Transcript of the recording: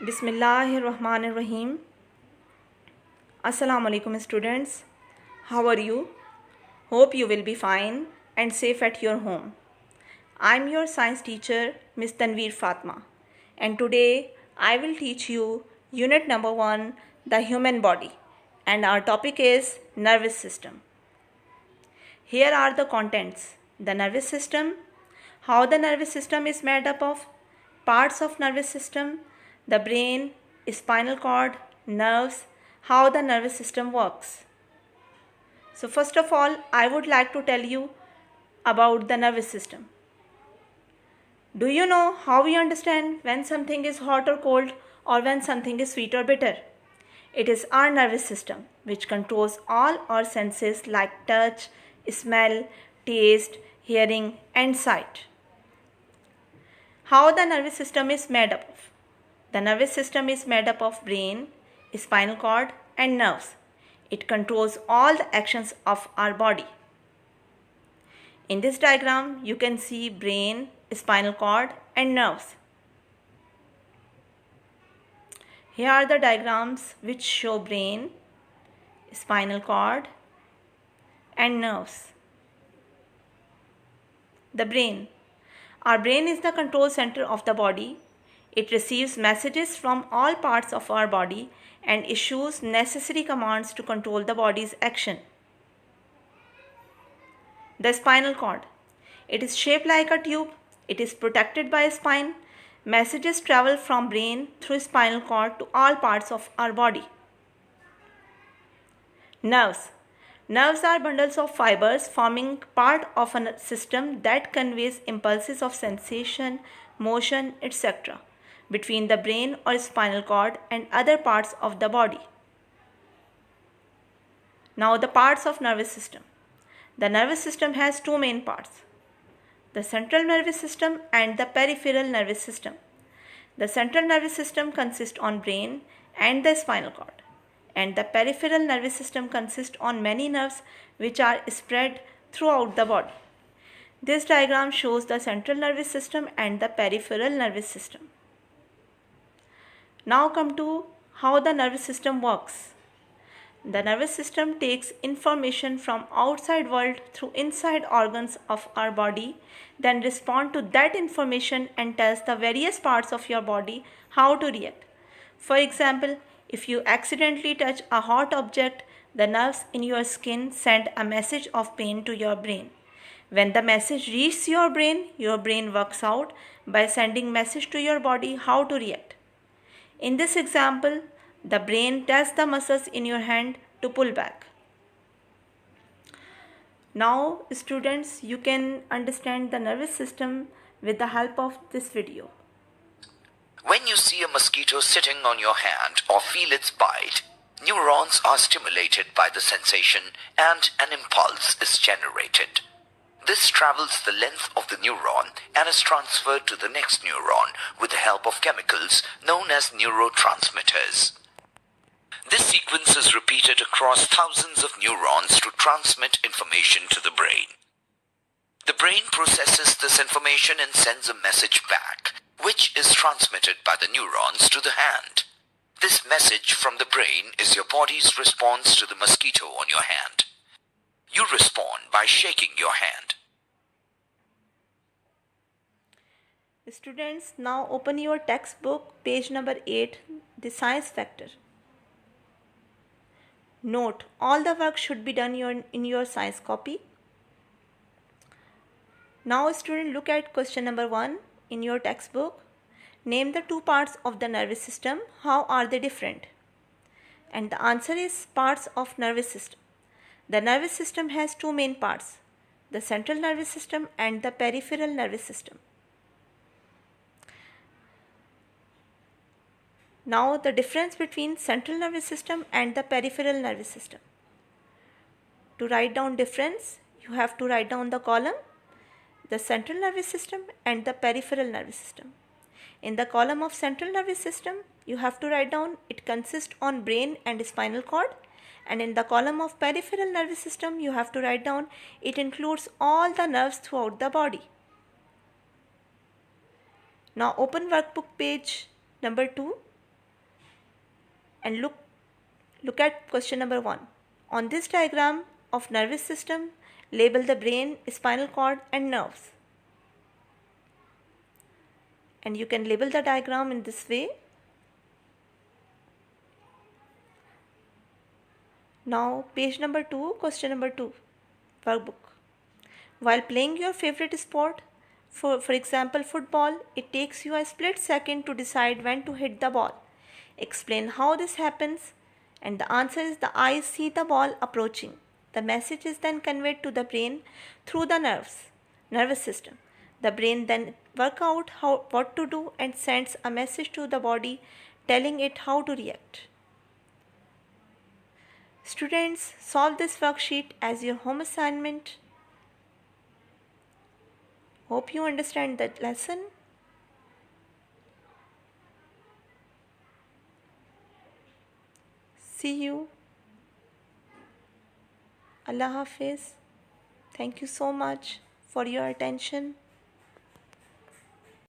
Bismillahirrahmanirrahim. Assalamu alaikum students. How are you? Hope you will be fine and safe at your home. I'm your science teacher, Miss Tanveer Fatma, and today I will teach you unit number 1, the human body, and our topic is nervous system. Here are the contents: the nervous system, how the nervous system is made up of, parts of nervous system, the brain, spinal cord, nerves, how the nervous system works. So first of all, I would like to tell you about the nervous system. Do you know how we understand when something is hot or cold or when something is sweet or bitter? It is our nervous system which controls all our senses like touch, smell, taste, hearing and sight. How the nervous system is made up of? The nervous system is made up of brain, spinal cord and nerves. It controls all the actions of our body. In this diagram, you can see brain, spinal cord and nerves. Here are the diagrams which show brain, spinal cord and nerves. The brain. Our brain is the control center of the body. It receives messages from all parts of our body and issues necessary commands to control the body's action. The spinal cord. It is shaped like a tube. It is protected by a spine. Messages travel from brain through spinal cord to all parts of our body. Nerves. Nerves are bundles of fibers forming part of a system that conveys impulses of sensation, motion, etc. between the brain or spinal cord and other parts of the body. Now the parts of nervous system. The nervous system has two main parts: the central nervous system and the peripheral nervous system. The central nervous system consists on brain and the spinal cord, and the peripheral nervous system consists on many nerves which are spread throughout the body. This diagram shows the central nervous system and the peripheral nervous system. Now come to how the nervous system works. The nervous system takes information from outside world through inside organs of our body, then respond to that information and tells the various parts of your body how to react. For example, if you accidentally touch a hot object, the nerves in your skin send a message of pain to your brain. When the message reaches your brain works out by sending message to your body how to react. In this example, the brain tells the muscles in your hand to pull back. Now, students, you can understand the nervous system with the help of this video. When you see a mosquito sitting on your hand or feel its bite, neurons are stimulated by the sensation and an impulse is generated. This travels the length of the neuron and is transferred to the next neuron with the help of chemicals known as neurotransmitters. This sequence is repeated across thousands of neurons to transmit information to the brain. The brain processes this information and sends a message back, which is transmitted by the neurons to the hand. This message from the brain is your body's response to the mosquito on your hand. You respond by shaking your hand. Students, now open your textbook, page number 8, the science factor. Note, all the work should be done in your science copy. Now student, look at question number 1 in your textbook. Name the two parts of the nervous system. How are they different? And the answer is parts of nervous system. The nervous system has two main parts: the central nervous system and the peripheral nervous system. Now the difference between central nervous system and the peripheral nervous system. To write down difference, you have to write down the column, the central nervous system and the peripheral nervous system. In the column of central nervous system, you have to write down it consists on brain and spinal cord, and in the column of peripheral nervous system, you have to write down it includes all the nerves throughout the body. Now open workbook page number 2. And look at question number 1. On this diagram of nervous system, label the brain, spinal cord and nerves. And you can label the diagram in this way. Now page number 2, question number 2, workbook. While playing your favorite sport, for example football, it takes you a split second to decide when to hit the ball. Explain how this happens, and the answer is the eyes see the ball approaching. The message is then conveyed to the brain through the nervous system. The brain then works out what to do and sends a message to the body telling it how to react. Students, solve this worksheet as your home assignment. Hope you understand that lesson. See you. Allah Hafiz. Thank you so much for your attention.